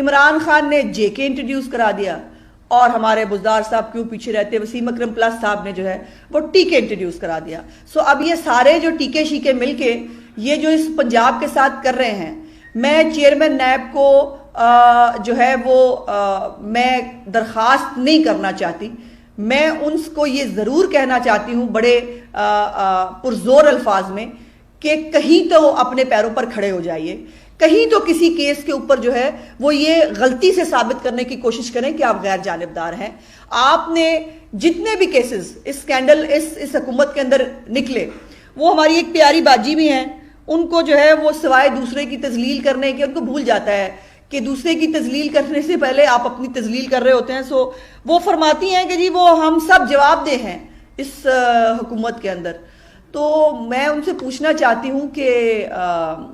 عمران خان نے جے کے انٹروڈیوس کرا دیا اور ہمارے بزدار صاحب کیوں پیچھے رہتے، وسیم اکرم پلس صاحب نے جو ہے وہ ٹیکے انٹروڈیوس کرا دیا. سو اب یہ سارے جو ٹیکے شیکے مل کے یہ جو اس پنجاب کے ساتھ کر رہے ہیں، میں چیئرمین نیب کو جو ہے وہ میں درخواست نہیں کرنا چاہتی. میں ان کو یہ ضرور کہنا چاہتی ہوں بڑے پرزور الفاظ میں کہ کہیں تو اپنے پیروں پر کھڑے ہو جائیے، کہیں تو کسی کیس کے اوپر جو ہے وہ یہ غلطی سے ثابت کرنے کی کوشش کریں کہ آپ غیر جانبدار ہیں. آپ نے جتنے بھی کیسز اس سکینڈل اس حکومت کے اندر نکلے، وہ ہماری ایک پیاری باجی بھی ہیں، ان کو جو ہے وہ سوائے دوسرے کی تذلیل کرنے کے ان کو بھول جاتا ہے کہ دوسرے کی تذلیل کرنے سے پہلے آپ اپنی تذلیل کر رہے ہوتے ہیں. سو وہ فرماتی ہیں کہ جی وہ ہم سب جواب دہ ہیں اس حکومت کے اندر. تو میں ان سے پوچھنا چاہتی ہوں کہ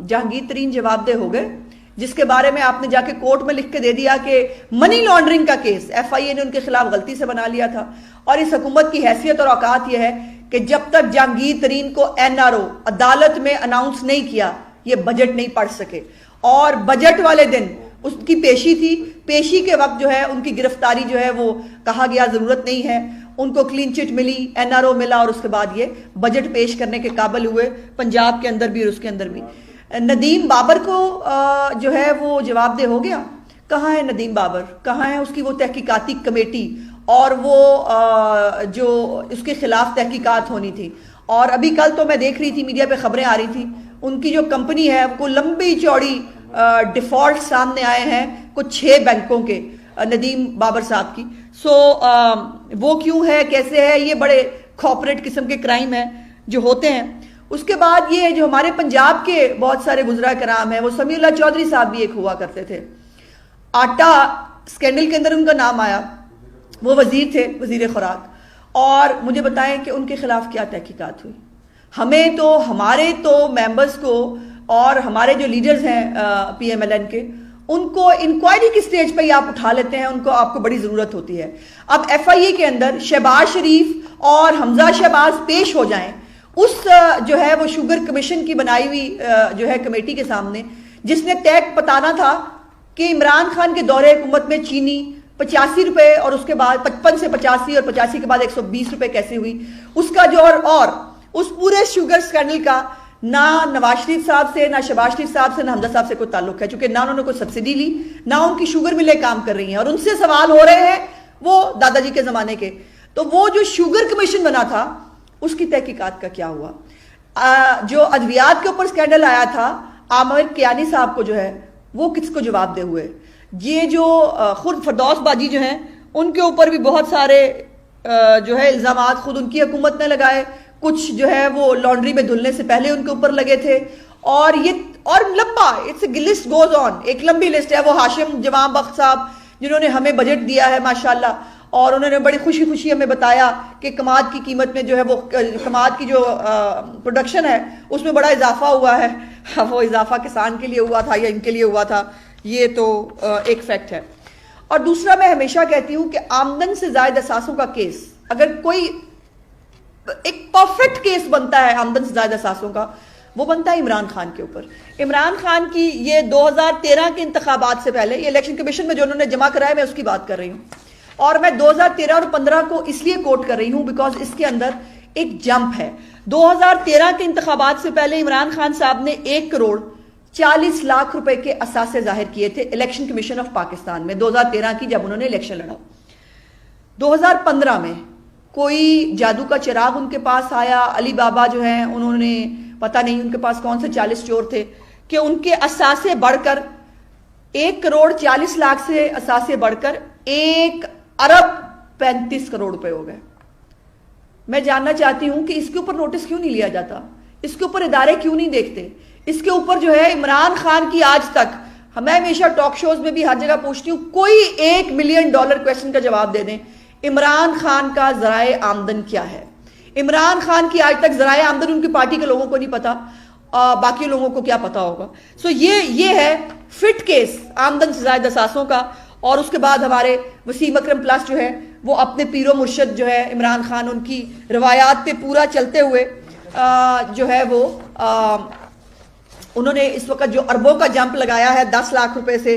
جہانگیر ترین جواب دہ ہو گئے، جس کے بارے میں آپ نے جا کے کورٹ میں لکھ کے دے دیا کہ منی لانڈرنگ کا کیس ایف آئی اے نے ان کے خلاف غلطی سے بنا لیا تھا. اور اس حکومت کی حیثیت اور اوقات یہ ہے کہ جب تک جہانگیر ترین کو این آر او عدالت میں اناؤنس نہیں کیا یہ بجٹ نہیں پڑھ سکے. اور بجٹ والے دن اس کی پیشی تھی، پیشی کے وقت جو ہے ان کی گرفتاری جو ہے وہ کہا گیا ضرورت نہیں ہے، ان کو کلین چٹ ملی، این آر او ملا، اور اس کے بعد یہ بجٹ پیش کرنے کے قابل ہوئے پنجاب کے اندر بھی اور اس کے اندر بھی. ندیم بابر کو جو ہے وہ جواب دہ ہو گیا. کہاں ہے ندیم بابر؟ کہاں ہے اس کی وہ تحقیقاتی کمیٹی اور وہ جو اس کے خلاف تحقیقات ہونی تھی؟ اور ابھی کل تو میں دیکھ رہی تھی میڈیا پہ خبریں آ رہی تھی، ان کی جو کمپنی ہے وہ لمبی چوڑی ڈیفالٹ سامنے آئے ہیں کچھ 6 بینکوں کے ندیم بابر صاحب کی. سو وہ کیوں ہے، کیسے ہے؟ یہ بڑے کارپوریٹ قسم کے کرائم ہیں جو ہوتے ہیں. اس کے بعد یہ جو ہمارے پنجاب کے بہت سارے وزراء کرام ہیں، وہ سمیع اللہ چودھری صاحب بھی ایک ہوا کرتے تھے. آٹا سکینڈل کے اندر ان کا نام آیا، وہ وزیر تھے، وزیر خوراک. اور مجھے بتائیں کہ ان کے خلاف کیا تحقیقات ہوئی؟ ہمیں تو ہمارے تو ممبرز کو اور ہمارے جو لیڈرز ہیں پی ایم ایل این کے، ان کو انکوائری کی سٹیج پہ ہی آپ اٹھا لیتے ہیں، ان کو آپ کو بڑی ضرورت ہوتی ہے. اب ایف آئی اے کے اندر شہباز شریف اور حمزہ شہباز پیش ہو جائیں اس جو ہے وہ شوگر کمیشن کی بنائی ہوئی جو ہے کمیٹی کے سامنے، جس نے طے بتانا تھا کہ عمران خان کے دور حکومت میں چینی 85 روپے اور اس کے بعد 55 سے 85 اور 85 کے بعد 120 روپے کیسے ہوئی، اس کا جو اور اس پورے شوگر سکینڈل کا نہ نواز شریف صاحب سے، نہ شہباز شریف صاحب سے، نہ حمزہ صاحب سے کوئی تعلق ہے، چونکہ نہ انہوں نے کوئی سبسڈی لی، نہ ان کی شوگر ملیں کام کر رہی ہیں، اور ان سے سوال ہو رہے ہیں وہ دادا جی کے زمانے کے. تو وہ جو شوگر کمیشن بنا تھا اس کی تحقیقات کا کیا ہوا؟ جو ادویات کے اوپر سکینڈل آیا تھا، عامر کیانی صاحب کو جو ہے وہ کس کو جواب دے ہوئے؟ یہ جو خود فردوس باجی جو ہیں ان کے اوپر بھی بہت سارے جو ہے الزامات خود ان کی حکومت نے لگائے، کچھ جو ہے وہ لانڈری میں دھلنے سے پہلے ان کے اوپر لگے تھے. اور یہ اور لمبا لسٹ گوز آن، ایک لمبی لسٹ ہے. وہ ہاشم جوان بخت صاحب جنہوں نے ہمیں بجٹ دیا ہے ماشاءاللہ، اور انہوں نے بڑی خوشی خوشی ہمیں بتایا کہ کماد کی قیمت میں جو ہے وہ کماد کی جو پروڈکشن ہے اس میں بڑا اضافہ ہوا ہے. وہ اضافہ کسان کے لیے ہوا تھا یا ان کے لیے ہوا تھا، یہ تو ایک فیکٹ ہے. اور دوسرا میں ہمیشہ کہتی ہوں کہ آمدن سے زائد اثاثوں کا کیس، اگر کوئی ایک پرفیکٹ کیس بنتا ہے آمدن سے زائد اثاثوں کا، وہ بنتا ہے عمران خان کے اوپر. عمران خان کی یہ 2013 کے انتخابات سے پہلے یہ الیکشن کمیشن میں جو انہوں نے جمع کرایا، میں اس کی بات کر رہی ہوں. اور میں 2013 اور 15 کو اس لیے کوٹ کر رہی ہوں بیکاز اس کے اندر ایک جمپ ہے. 2013 کے انتخابات سے پہلے عمران خان صاحب نے 1 کروڑ 40 لاکھ روپے کے اثاثے ظاہر کیے تھے الیکشن کمیشن آف پاکستان میں 2013 کی، جب انہوں نے الیکشن لڑا. 2015 میں کوئی جادو کا چراغ ان کے پاس آیا، علی بابا جو ہیں انہوں نے پتہ نہیں ان کے پاس کون سے 40 چور تھے کہ ان کے اثاثے بڑھ کر 1 کروڑ 40 لاکھ سے اثاثے بڑھ کر 1 ارب 35 کروڑ روپے ہو گئے. میں جاننا چاہتی ہوں کہ اس کے اوپر نوٹس کیوں نہیں لیا جاتا، اس کے اوپر ادارے کیوں نہیں دیکھتے. اس کے اوپر جو ہے عمران خان کی آج تک، میں ہمیشہ ٹاک شوز میں بھی ہر جگہ پوچھتی ہوں، کوئی $1 ملین کویسچن کا جواب دے دیں. عمران خان کا ذرائع آمدن کیا ہے؟ عمران خان کی آج تک ذرائع آمدن ان کی پارٹی کے لوگوں کو نہیں پتا، باقی لوگوں کو کیا پتا ہوگا. سو یہ ہے فٹ کیس آمدن سے زائد اثاثوں کا. اور اس کے بعد ہمارے وسیم اکرم پلس جو ہے وہ اپنے پیر و مرشد جو ہے عمران خان، ان کی روایات پہ پورا چلتے ہوئے جو ہے وہ انہوں نے اس وقت جو اربوں کا جمپ لگایا ہے 10 لاکھ روپے سے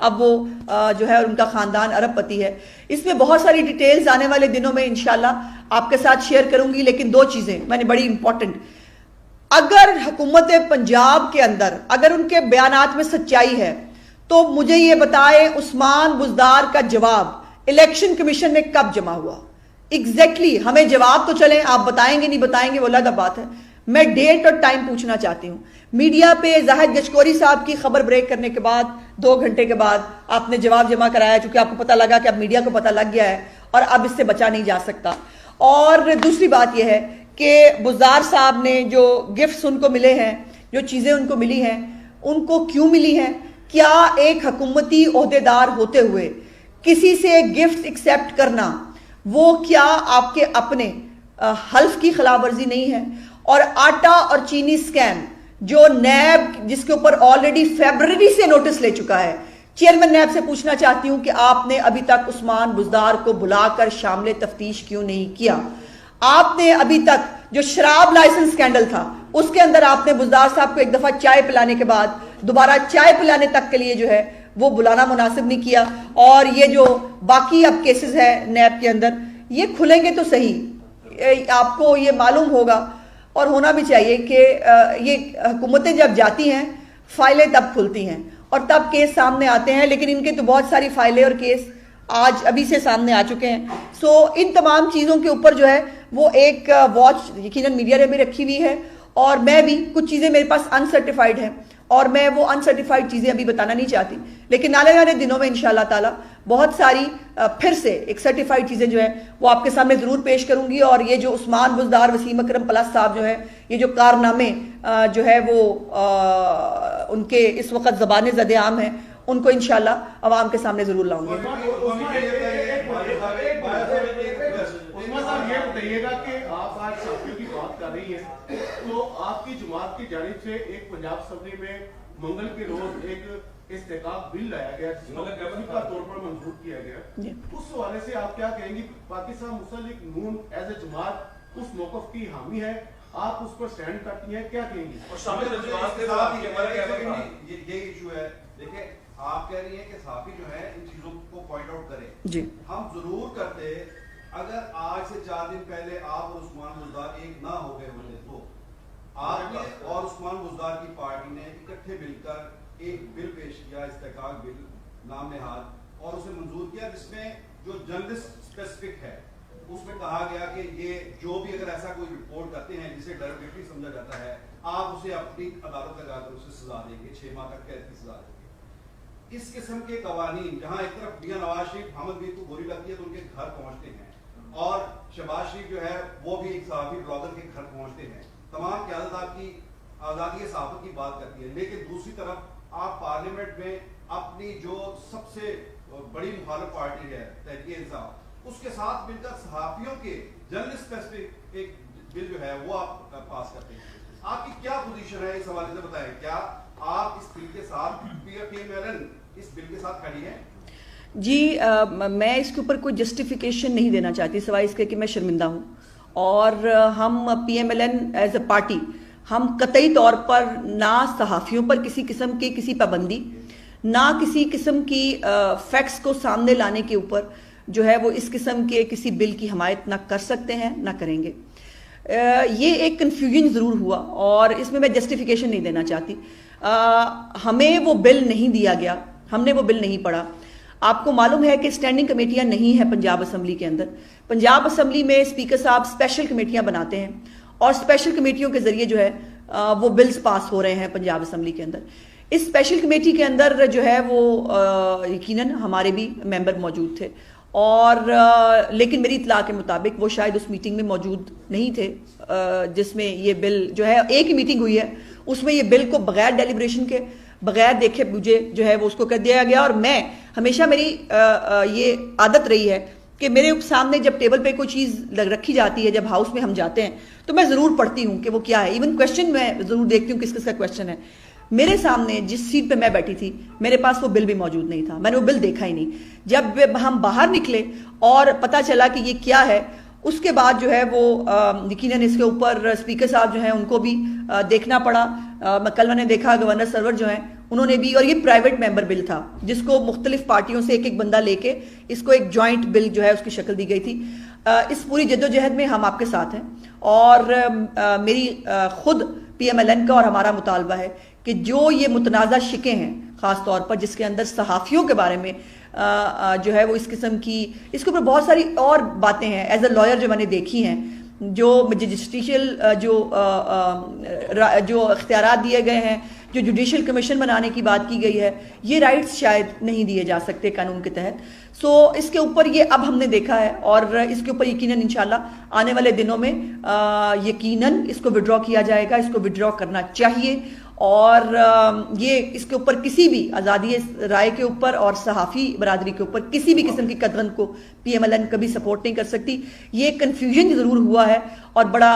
اب وہ جو ہے ان کا خاندان ارب پتی ہے. اس میں بہت ساری ڈیٹیلز آنے والے دنوں میں انشاءاللہ آپ کے ساتھ شیئر کروں گی، لیکن 2 چیزیں میں نے بڑی امپورٹنٹ. اگر حکومت پنجاب کے اندر اگر ان کے بیانات میں سچائی ہے تو مجھے یہ بتائیں عثمان بزدار کا جواب الیکشن کمیشن میں کب جمع ہوا؟ ایگزیکٹلی ہمیں جواب تو چلیں، آپ بتائیں گے نہیں بتائیں گے وہ علیحدہ بات ہے. میں ڈیٹ اور ٹائم پوچھنا چاہتی ہوں. میڈیا پہ زاہد گجکوری صاحب کی خبر بریک کرنے کے بعد 2 گھنٹے کے بعد آپ نے جواب جمع کرایا، چونکہ آپ کو پتہ لگا کہ اب میڈیا کو پتہ لگ گیا ہے اور اب اس سے بچا نہیں جا سکتا. اور دوسری بات یہ ہے کہ بزدار صاحب نے جو گفٹس ان کو ملے ہیں، جو چیزیں ان کو ملی ہیں، ان کو کیوں ملی ہیں؟ کیا ایک حکومتی عہدیدار ہوتے ہوئے کسی سے گفٹ ایکسیپٹ کرنا وہ کیا آپ کے اپنے حلف کی خلاف ورزی نہیں ہے؟ اور آٹا اور چینی سکیم جو نیب جس کے اوپر آلریڈی فیبرری سے نوٹس لے چکا ہے، چیئرمین نیب سے پوچھنا چاہتی ہوں کہ آپ نے ابھی تک عثمان بزدار کو بلا کر شامل تفتیش کیوں نہیں کیا؟ آپ نے ابھی تک جو شراب لائسنس سکینڈل تھا اس کے اندر آپ نے بزدار صاحب کو ایک دفعہ چائے پلانے کے بعد دوبارہ چائے پلانے تک کے لیے جو ہے وہ بلانا مناسب نہیں کیا. اور یہ جو باقی اب کیسز ہے نیب کے اندر یہ کھلیں گے تو صحیح، آپ کو یہ معلوم ہوگا اور ہونا بھی چاہیے کہ یہ حکومتیں جب جاتی ہیں فائلیں تب کھلتی ہیں اور تب کیس سامنے آتے ہیں، لیکن ان کے تو بہت ساری فائلیں اور کیس آج ابھی سے سامنے آ چکے ہیں. سو ان تمام چیزوں کے اوپر جو ہے وہ ایک واچ یقیناً میڈیا نے بھی رکھی ہوئی ہے، اور میں بھی کچھ چیزیں میرے پاس انسرٹیفائڈ ہیں اور میں وہ انسرٹیفائڈ چیزیں ابھی بتانا نہیں چاہتی، لیکن آنے والے دنوں میں انشاءاللہ تعالی بہت ساری پھر سے ایک سرٹیفائڈ چیزیں جو ہیں وہ آپ کے سامنے ضرور پیش کروں گی. اور یہ جو عثمان بزدار، وسیم اکرم پلس صاحب جو ہے یہ جو کارنامے جو ہے وہ ان کے اس وقت زبان زد عام ہیں ان کو انشاءاللہ عوام کے سامنے ضرور لاؤں گے. یہ بتائیے گا کہ آپ آج صحافیوں کی بات کر رہی ہیں تو آپ کی جماعت کی جانب سے ایک پنجاب اسمبلی میں منگل کے روز ایک استحقاق بل لایا گیا جس کا طور پر منظور کیا گیا، اس حوالے سے آپ کیا کہیں گی؟ پاکستان مسلم لیگ نون ایز اے جماعت اس موقف کی حامی ہے، آپ اس پر سٹینڈ کرتی ہیں، کیا کہیں گی؟ یہ ایشو ہے، دیکھیں آپ کہہ رہی ہیں کہ صحافی جو ہے ان چیزوں کو پوائنٹ آؤٹ کریں، جی ہم ضرور کرتے. اگر آج سے 4 دن پہلے آپ اور عثمان بزدار ایک نہ ہو گئے ہوتے تو آپ نے اور عثمان بزدار کی پارٹی نے اکٹھے مل کر ایک بل پیش کیا، استحقاق بل نام نہاد، اور اسے منظور کیا جس میں جو جرنلسٹ اسپیسیفک ہے اس میں کہا گیا کہ یہ جو بھی اگر ایسا کوئی رپورٹ کرتے ہیں جسے ڈیروگیٹری سمجھا جاتا ہے آپ اسے اپنی عدالت لگا کر اسے سزا دیں گے، 6 ماہ تک قید کی سزا دیں گے. اس قسم کے قوانین جہاں ایک طرف میاں نواز شریف حامد میر کو گولی لگتی ہے تو ان کے گھر پہنچتے ہیں، اور شہباز شریف جو ہے وہ بھی ایک صحافی بلاگر کے گھر پہنچتے ہیں، تمام قیادت آپ کی آزادی صحافت کی بات کرتی ہے، لیکن دوسری طرف آپ پارلیمنٹ میں اپنی جو سب سے بڑی مخالف پارٹی ہے تحریک انصاف اس کے ساتھ مل کر صحافیوں کے جرنلسٹ اسپیسیفک ایک بل جو ہے وہ آپ پاس کرتے ہیں. آپ کی کیا پوزیشن ہے اس حوالے سے بتائیں؟ کیا آپ اس بل کے ساتھ PMLN اس بل کے ساتھ کھڑی ہیں؟ جی میں اس کے اوپر کوئی جسٹیفیکیشن نہیں دینا چاہتی سوائے اس کے کہ میں شرمندہ ہوں، اور ہم PMLN ایز اے پارٹی ہم قطعی طور پر نہ صحافیوں پر کسی قسم کی کسی پابندی، نہ کسی قسم کی فیکٹس کو سامنے لانے کے اوپر جو ہے وہ اس قسم کے کسی بل کی حمایت نہ کر سکتے ہیں نہ کریں گے. یہ ایک کنفیوژن ضرور ہوا اور اس میں جسٹیفیکیشن نہیں دینا چاہتی. ہمیں وہ بل نہیں دیا گیا، ہم نے وہ بل نہیں پڑھا. آپ کو معلوم ہے کہ اسٹینڈنگ کمیٹیاں نہیں ہیں پنجاب اسمبلی کے اندر. پنجاب اسمبلی میں اسپیکر صاحب اسپیشل کمیٹیاں بناتے ہیں اور اسپیشل کمیٹیوں کے ذریعے جو ہے وہ بلز پاس ہو رہے ہیں پنجاب اسمبلی کے اندر. اس اسپیشل کمیٹی کے اندر جو ہے وہ یقیناً ہمارے بھی ممبر موجود تھے، اور لیکن میری اطلاع کے مطابق وہ شاید اس میٹنگ میں موجود نہیں تھے جس میں یہ بل جو ہے، ایک ہی میٹنگ ہوئی ہے اس میں یہ بل کو بغیر ڈیلیبریشن کے بغیر دیکھے بوجھے جو ہے وہ اس کو کر دیا گیا. اور میں ہمیشہ میری یہ عادت رہی ہے کہ میرے سامنے جب ٹیبل پہ کوئی چیز رکھی جاتی ہے، جب ہاؤس میں ہم جاتے ہیں تو میں ضرور پڑھتی ہوں کہ وہ کیا ہے. ایون کویشچن میں ضرور دیکھتی ہوں کس کس کا کویشچن ہے. میرے سامنے جس سیٹ پہ میں بیٹھی تھی میرے پاس وہ بل بھی موجود نہیں تھا، میں نے وہ بل دیکھا ہی نہیں. جب ہم باہر نکلے اور پتہ چلا کہ یہ کیا ہے اس کے بعد جو ہے وہ یقیناً اس کے اوپر اسپیکر صاحب جو ہیں ان کو بھی دیکھنا پڑا. کل میں نے دیکھا گورنر سرور جو ہیں انہوں نے بھی, اور یہ پرائیویٹ ممبر بل تھا جس کو مختلف پارٹیوں سے ایک ایک بندہ لے کے اس کو ایک جوائنٹ بل جو ہے اس کی شکل دی گئی تھی. اس پوری جدوجہد میں ہم آپ کے ساتھ ہیں, اور میری خود پی ایم ایل این کا اور ہمارا مطالبہ ہے کہ جو یہ متنازع شکیں ہیں خاص طور پر جس کے اندر صحافیوں کے بارے میں جو ہے وہ اس قسم کی, اس کے اوپر بہت ساری اور باتیں ہیں ایز اے لائر جو میں نے دیکھی ہیں, جو جسٹیشل جو اختیارات دیے گئے ہیں, جو جوڈیشل کمیشن بنانے کی بات کی گئی ہے, یہ رائٹس شاید نہیں دیے جا سکتے قانون کے تحت. سو اس کے اوپر یہ اب ہم نے دیکھا ہے, اور اس کے اوپر یقیناً انشاءاللہ آنے والے دنوں میں یقیناً اس کو وڈرا کیا جائے گا, اس کو وڈرا کرنا چاہیے. اور یہ اس کے اوپر کسی بھی آزادی رائے کے اوپر اور صحافی برادری کے اوپر کسی بھی قسم کی قدغن کو پی ایم ایل این کبھی سپورٹ نہیں کر سکتی. یہ کنفیوژن ضرور ہوا ہے, اور بڑا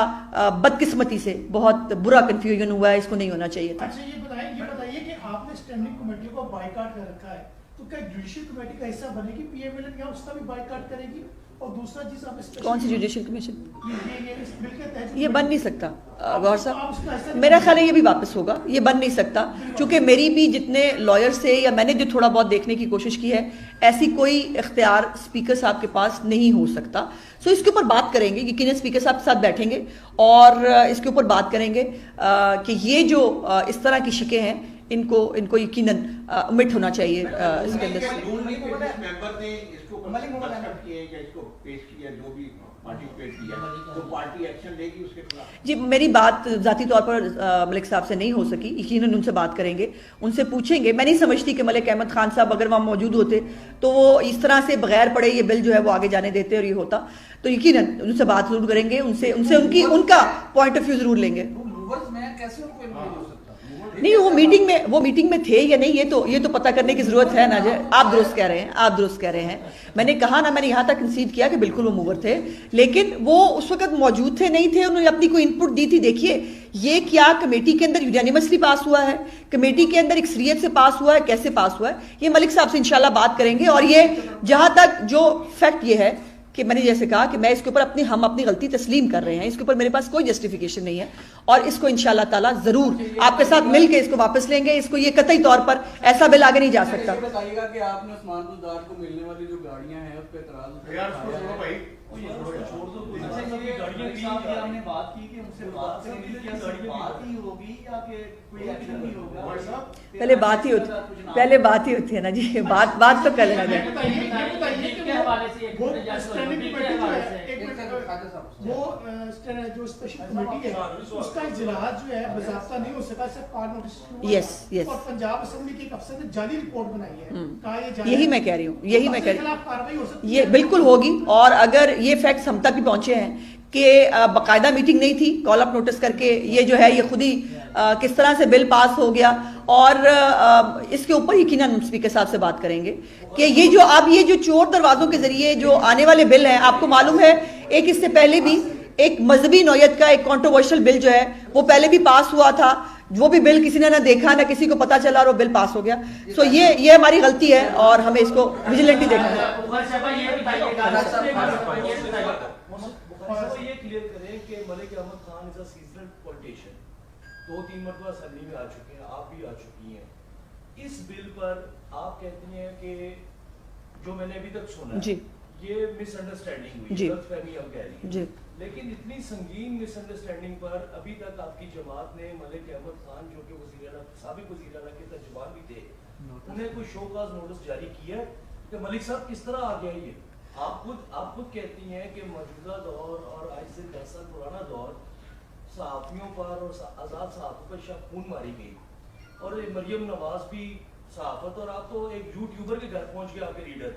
بدقسمتی سے بہت برا کنفیوژن ہوا ہے, اس کو نہیں ہونا چاہیے تھا. اچھا یہ بتائیے کہ آپ نے اسٹینڈنگ کمیٹی کو بائیکاٹ کر رکھا ہے, تو کیا جوڈیشل کمیٹی کا حصہ بنے گی پی ایم ایل این, یا اس کا بھی بائیکاٹ کرے گی؟ اور دوسرا چیز آپ کون سی جوڈیشل کمیشن؟ یہ یہ بن نہیں سکتا غور صاحب, میرا خیال ہے یہ بھی واپس ہوگا, یہ بن نہیں سکتا, چونکہ میری بھی جتنے لائر سے یا میں نے جو تھوڑا بہت دیکھنے کی کوشش کی ہے, ایسی کوئی اختیار اسپیکر صاحب کے پاس نہیں ہو سکتا. سو اس کے اوپر بات کریں گے, یقیناً اسپیکر صاحب کے ساتھ بیٹھیں گے اور اس کے اوپر بات کریں گے کہ یہ جو اس طرح کی شکیں ہیں ان کو یقیناً امٹ ہونا چاہیے اس کے اندر. جی میری بات ذاتی طور پر ملک صاحب سے نہیں ہو سکی, یقیناً ان سے بات کریں گے, ان سے پوچھیں گے. میں نہیں سمجھتی کہ ملک احمد خان صاحب اگر وہاں موجود ہوتے تو وہ اس طرح سے بغیر پڑھے یہ بل جو ہے وہ آگے جانے دیتے اور یہ ہوتا. تو یقیناً ان سے بات ضرور کریں گے, ان کا پوائنٹ آف ویو ضرور لیں گے. نہیں وہ میٹنگ میں تھے یا نہیں, یہ تو پتہ کرنے کی ضرورت ہے نا. آپ درست کہہ رہے ہیں. میں نے کہا نا, میں نے یہاں تک کنسیڈ کیا کہ بالکل وہ موور تھے, لیکن وہ اس وقت موجود تھے نہیں تھے, انہوں نے اپنی کوئی انپٹ دی تھی. دیکھیے یہ کیا کمیٹی کے اندر یونینیمسلی پاس ہوا ہے, کمیٹی کے اندر اکثریت سے پاس ہوا ہے, کیسے پاس ہوا ہے, یہ ملک صاحب سے انشاءاللہ بات کریں گے. اور یہ جہاں تک جو فیکٹ یہ ہے کہ میں نے جیسے کہا کہ میں اس کے اوپر ہم اپنی غلطی تسلیم کر رہے ہیں, اس کے اوپر میرے پاس کوئی جسٹیفیکیشن نہیں ہے, اور اس کو انشاءاللہ تعالیٰ ضرور آپ کے ساتھ مل کے اس کو واپس لیں گے. اس کو یہ قطعی طور پر ایسا بل آگے نہیں جا سکتا. بتائیے گا کہ آپ نے عثمان بزدار کو ملنے والی جو گاڑیاں ہیں اس پہ اعتراض پہلے بات ہی ہوتی ہے نا جی, بات تو کر لینا جائے. وہ جو اسپیشل کمیٹی ہے اس کا اجلاس جو ہے باضابطہ نہیں ہو سکا, صرف کار نوٹس, اور پنجاب اسمبلی کے ایک افسر نے جعلی رپورٹ بنائی ہے. یہی میں کہہ رہی ہوں, یہ بالکل ہوگی. اور اگر یہ فیکٹس ہم تک بھی پہنچے ہیں کہ باقاعدہ میٹنگ نہیں تھی, کال اپ نوٹس کر کے یہ جو ہے یہ خود ہی کس طرح سے بل پاس ہو گیا, اور اس کے اوپر یقیناً اسپیکر صاحب سے بات کریں گے کہ یہ جو اب یہ جو چور دروازوں کے ذریعے جو آنے والے بل ہیں, آپ کو معلوم ہے ایک اس سے پہلے بھی ایک مذہبی نوعیت کا ایک کنٹروورشل بل جو ہے وہ پہلے بھی پاس ہوا تھا, وہ بھی بل کسی نے نہ دیکھا نہ کسی کو پتا چلا, اور وہ بل پاس ہو گیا. سو یہ ہماری غلطی ہے اور ہمیں اس کو ویجیلنٹلی دیکھنا ہے. یہ کلیئر کریں کہ ملک احمد خان از اے سیزنڈ پولیٹیشین, 2-3 مرتبہ اسمبلی میں آ چکے ہیں, آپ بھی آ چکی ہیں. اس بل پر آپ کہتی ہیں کہ جو میں نے ابھی تک سنا ہے یہ مس انڈرسٹینڈنگ ہوئی, غلط فہمی ہم کہہ رہی ہیں, لیکن اتنی سنگین مس انڈرسٹینڈنگ پر ابھی تک آپ کی جماعت نے ملک احمد خان جو کہ سابق وزیر اعلیٰ کے ترجمان بھی تھے, انہیں کوئی شو کاز نوٹس جاری کیا ہے کہ ملک صاحب کس طرح آ گیا یہ؟ آپ خود کہتی ہیں کہ موجودہ دور اور آج سے 10 سال پرانا دور صحافیوں پر اور آزاد صحافیوں پر شب خون ماری گئی, اور مریم نواز بھی صحافت, اور آپ تو ایک یوٹیوبر کے گھر پہنچ گئے, آپ کے لیڈر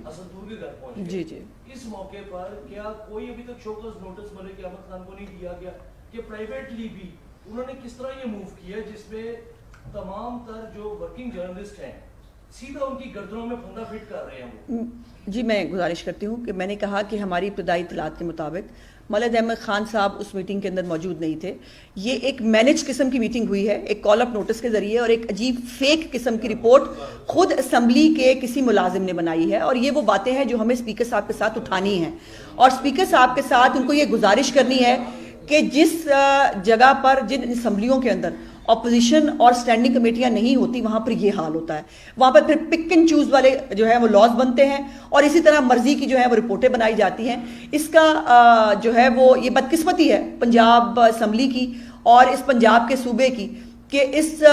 اسدپور کے گھر پہنچ گئے. اس موقع پر کیا کوئی ابھی تک شوکس نوٹس ملک احمد خان کو نہیں دیا گیا کہ پرائیویٹلی بھی انہوں نے کس طرح یہ موو کیا جس میں تمام تر جو ورکنگ جرنلسٹ ہیں سیدھا ان کی گردنوں میں پھندا فٹ کر رہے ہیں وہ؟ جی میں گزارش کرتی ہوں کہ میں نے کہا کہ ہماری ابتدائی اطلاعات کے مطابق مولد احمد خان صاحب اس میٹنگ کے اندر موجود نہیں تھے. یہ ایک مینج قسم کی میٹنگ ہوئی ہے, ایک کال اپ نوٹس کے ذریعے, اور ایک عجیب فیک قسم کی رپورٹ خود اسمبلی کے کسی ملازم نے بنائی ہے. اور یہ وہ باتیں ہیں جو ہمیں اسپیکر صاحب کے ساتھ اٹھانی ہیں, اور اسپیکر صاحب کے ساتھ ان کو یہ گزارش کرنی ہے کہ جس جگہ پر, جن اسمبلیوں کے اندر اپوزیشن اور اسٹینڈنگ کمیٹیاں نہیں ہوتی, وہاں پر یہ حال ہوتا ہے. وہاں پر پھر پک اینڈ چوز والے جو ہے وہ لاز بنتے ہیں, اور اسی طرح مرضی کی جو ہے وہ رپورٹیں بنائی جاتی ہیں. اس کا جو ہے وہ یہ بدقسمتی ہے پنجاب اسمبلی کی اور اس پنجاب کے صوبے کی, کہ اس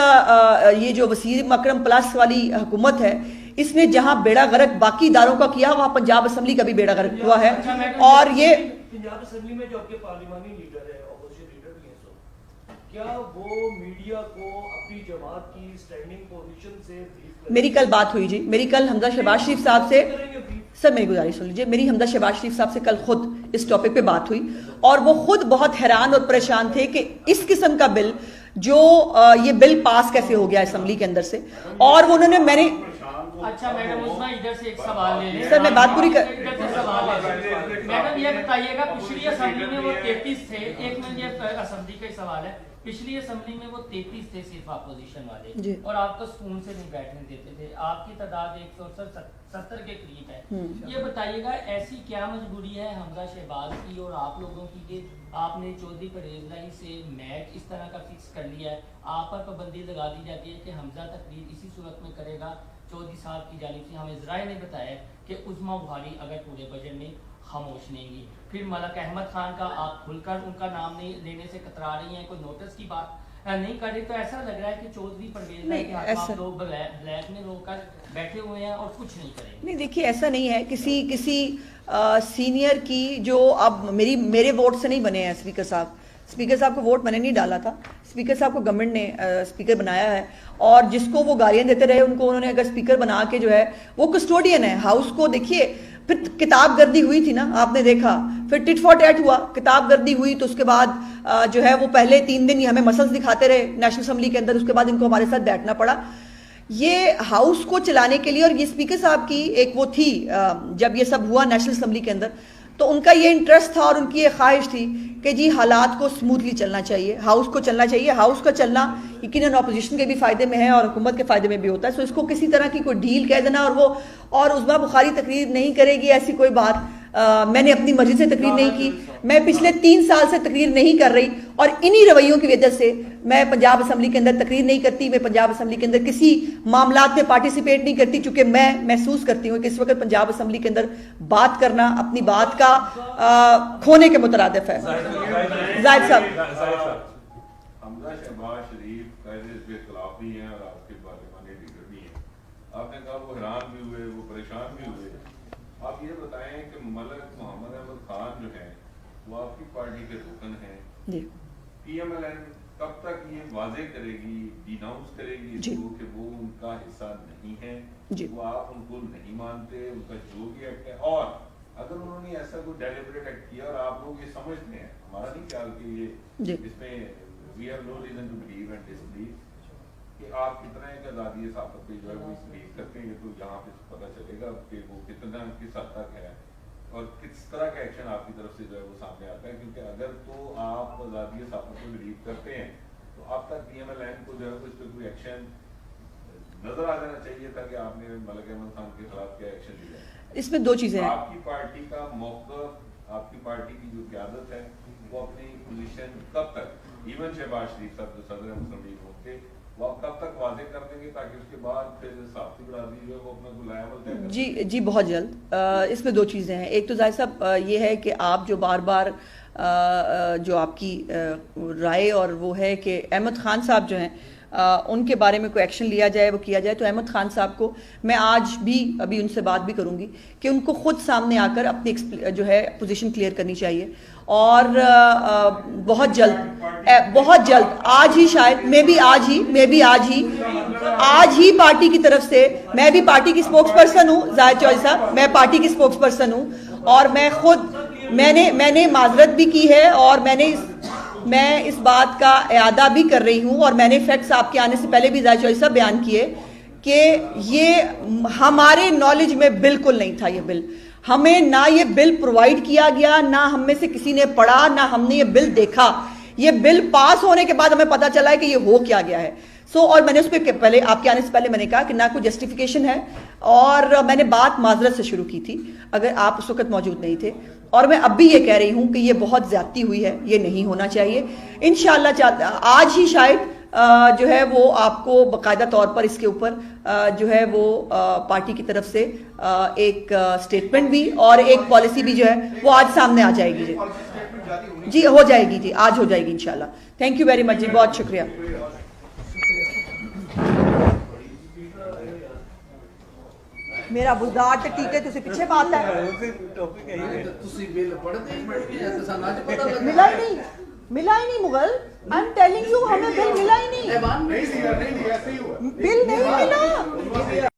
یہ جو وسیم اکرم پلس والی حکومت ہے, اس نے جہاں بیڑا غرق باقی اداروں کا کیا, وہاں پنجاب اسمبلی کا بھی بیڑا غرق ہوا ہے. اور یہ پنجاب اسمبلی میں جو آپ کے پارلیمانی لیڈر ہے, اپوزیشن لیڈر بھی ہیں, کیا وہ میڈیا کو اپنی جماعت کی اسٹینڈنگ پوزیشن سے میری کل بات ہوئی جی, میری کل حمزہ شہباز شریف صاحب سے, سر میری گزارش سن لیجیے, میری حمزہ شہباز شریف صاحب سے کل خود اس ٹاپک پہ بات ہوئی, اور وہ خود بہت حیران اور پریشان تھے کہ اس قسم کا بل جو یہ بل پاس کیسے ہو گیا اسمبلی کے اندر سے. اور وہ انہوں نے, میں نے اچھا میڈم عظمیٰ ادھر سے ایک سوال لے لیں. سر میں بات پوری کر, میڈم یہ بتائیے گا پچھلی اسمبلی میں وہ 33 تھے, ایک منٹ یہ اسمبلی کا ہی سوال ہے, پچھلی اسمبلی میں وہ 33 تھے صرف اپوزیشن والے, اور آپ کو سکون سے نہیں بیٹھنے دیتے تھے, آپ کی تعداد 170 کے قریب ہے. یہ بتائیے گا ایسی کیا مجبوری ہے حمزہ شہباز کی اور آپ لوگوں کی کہ آپ نے چودھری پرویز لائی سے میچ اس طرح کا فکس کر لیا ہے, آپ پر پابندی لگا دی جاتی ہے کہ حمزہ تقریر اسی صورت میں کرے گا. چودھری صاحب کی جانب سے ہمیں ذرائع نے بتایا کہ عظمیٰ بخاری اگر پورے بجٹ میں خاموش نہیں گی. پھر ملک احمد خان کا آپ کھل کر ان کا نام نہیں لینے سے کترا رہی ہیں, کوئی نوٹس کی بات نہیں کر رہے, تو ایسا لگ رہا ہے کہ چودھری پرویز کے ہاتھ آپ لوگ بلیک میں رو کر بیٹھے ہوئے ہیں اور کچھ نہیں کریں. نہیں دیکھیے ایسا نہیں ہے, کسی سینئر کی جو اب میرے ووٹ سے نہیں بنے ہیں اسپیکر صاحب, اسپیکر صاحب کو ووٹ میں نے نہیں ڈالا تھا, اسپیکر صاحب کو گورنمنٹ نے اسپیکر بنایا ہے, اور جس کو وہ گالیاں دیتے رہے ان کو انہوں نے اگر اسپیکر بنا کے جو ہے وہ کسٹوڈین ہے ہاؤس کو. دیکھیے پھر کتاب گردی ہوئی تھی نا, آپ نے دیکھا, پھر ٹٹ فار ٹیٹ ہوا, کتاب گردی ہوئی, تو اس کے بعد جو ہے وہ پہلے 3 دن ہی ہمیں مسلس دکھاتے رہے نیشنل اسمبلی کے اندر, اس کے بعد ان کو ہمارے ساتھ بیٹھنا پڑا. یہ ہاؤس کو چلانے کے لیے, اور یہ اسپیکر صاحب کی ایک وہ تھی جب یہ سب ہوا نیشنل اسمبلی کے اندر, تو ان کا یہ انٹرسٹ تھا اور ان کی یہ خواہش تھی کہ جی حالات کو سموتھلی چلنا چاہیے, ہاؤس کو چلنا چاہیے. ہاؤس کا چلنا یقیناً اپوزیشن کے بھی فائدے میں ہے اور حکومت کے فائدے میں بھی ہوتا ہے. سو اس کو کسی طرح کی کوئی ڈیل کہہ دینا اور عظمیٰ بخاری تقریر نہیں کرے گی, ایسی کوئی بات, میں نے اپنی مرضی سے تقریر نہیں کی, میں پچھلے 3 سال سے تقریر نہیں کر رہی, اور انہی رویوں کی وجہ سے میں پنجاب اسمبلی کے اندر تقریر نہیں کرتی, میں پنجاب اسمبلی کے اندر کسی معاملات میں پارٹیسپیٹ نہیں کرتی, چونکہ میں محسوس کرتی ہوں کہ اس وقت پنجاب اسمبلی کے اندر بات کرنا اپنی بات کا کھونے کے مترادف ہے. زاہد صاحب, حمزہ شہباز شریف قائد حزب اختلاف بھی ہیں اور آپ کے پارلیمانی لیڈر بھی ہیں, آپ نے کہا وہ حیران بھی ہوئے, وہ پریشان بھی ہوئے. آپ یہ بتائیں کہ ملک محمد احمد خان جو ہیں وہ آپ کی پارٹی کے رکن ہیں, پی ایم ایل این کب تک یہ واضح کرے گی, ڈیناؤنس کرے گی اس کو کہ وہ ان کا حصہ نہیں ہے, وہ آپ ان کو نہیں مانتے, ان کا جو بھی ایکٹ ہے, اور اگر انہوں نے ایسا کوئی ڈیلیبریٹ ایکٹ کیا اور آپ لوگ یہ سمجھتے ہیں, ہمارا نہیں خیال کہ یہ اس میں we have no reason to believe and disbelieve کہ آپ کتنا ایک آزادی صحافت پہ جو ہے وہ بلیو کرتے ہیں, تو یہاں پہ پتہ چلے گا کہ وہ کتنا کس حد تک ہے اور کس طرح کا ایکشن آپ کی طرف سے جو ہے وہ سامنے آتا ہے. کیونکہ اگر تو آپ آزادی صحافت پہ بلیو کرتے ہیں تو اب تک پی ایم ایل این کو جو ہے اس پہ کوئی ایکشن نظر آ جانا چاہیے تھا کہ آپ نے ملک احمد خان کے خلاف کیا ایکشن لیا. اس میں 2 چیزیں ہیں. آپ کی پارٹی کا موقف, آپ کی پارٹی کی جو قیادت ہے وہ اپنی پوزیشن کب تک, ایون شہباز شریف صاحب جو صدر مسلم لیگ ہوں گے, وہ آپ کب تک واضح کر دیں گے تاکہ اس کے بعد پھر صحافتی برادری جو ہے وہ اپنا بلایا عمل طے کریں؟ جی بہت جلد. اس میں 2 چیزیں ہیں. ایک تو ظاہر صاحب یہ ہے کہ آپ جو بار بار جو آپ کی رائے اور وہ ہے کہ احمد خان صاحب جو ہیں ان کے بارے میں کوئی ایکشن لیا جائے, وہ کیا جائے, تو احمد خان صاحب کو میں آج بھی ابھی ان سے بات بھی کروں گی کہ ان کو خود سامنے آ کر اپنی جو ہے پوزیشن کلیئر کرنی چاہیے, اور بہت جلد آج ہی شاید میں بھی آج ہی پارٹی کی طرف سے, میں بھی پارٹی کی اسپوکس پرسن ہوں زاہد چودھری صاحب, میں پارٹی کی اسپوکس پرسن ہوں, اور میں خود میں نے معذرت بھی کی ہے, اور میں اس بات کا اعادہ بھی کر رہی ہوں, اور میں نے فیکٹس آپ کے آنے سے پہلے بھی زاہد چودھری صاحب بیان کیے کہ یہ ہمارے نالج میں بالکل نہیں تھا. یہ بل ہمیں نہ یہ بل پرووائڈ کیا گیا, نہ ہم میں سے کسی نے پڑھا, نہ ہم نے یہ بل دیکھا. یہ بل پاس ہونے کے بعد ہمیں پتا چلا ہے کہ یہ ہو کیا گیا ہے. اور میں نے اس پہ پہلے, آپ کے آنے سے پہلے میں نے کہا کہ نہ کوئی جسٹیفیکیشن ہے, اور میں نے بات معذرت سے شروع کی تھی اگر آپ اس وقت موجود نہیں تھے, اور میں اب بھی یہ کہہ رہی ہوں کہ یہ بہت زیادتی ہوئی ہے, یہ نہیں ہونا چاہیے. انشاءاللہ آج ہی شاید جو ہے وہ آپ کو باقاعدہ طور پر اس کے اوپر جو ہے وہ پارٹی کی طرف سے ایک اسٹیٹمنٹ بھی اور ایک پالیسی بھی جو ہے وہ آج سامنے آ جائے گی. جی ہو جائے گی, جی آج ہو جائے گی انشاءاللہ. تھینک یو ویری مچ جی, بہت شکریہ. میرا بزدار تے ٹیٹے تسی پیچھے بات ہے, ملا ہی نہیں Mughal. I am telling you ہمیں بل ملا ہی نہیں, نہیں دیا, ایسے ہی ہوا. بل نہیں ملا.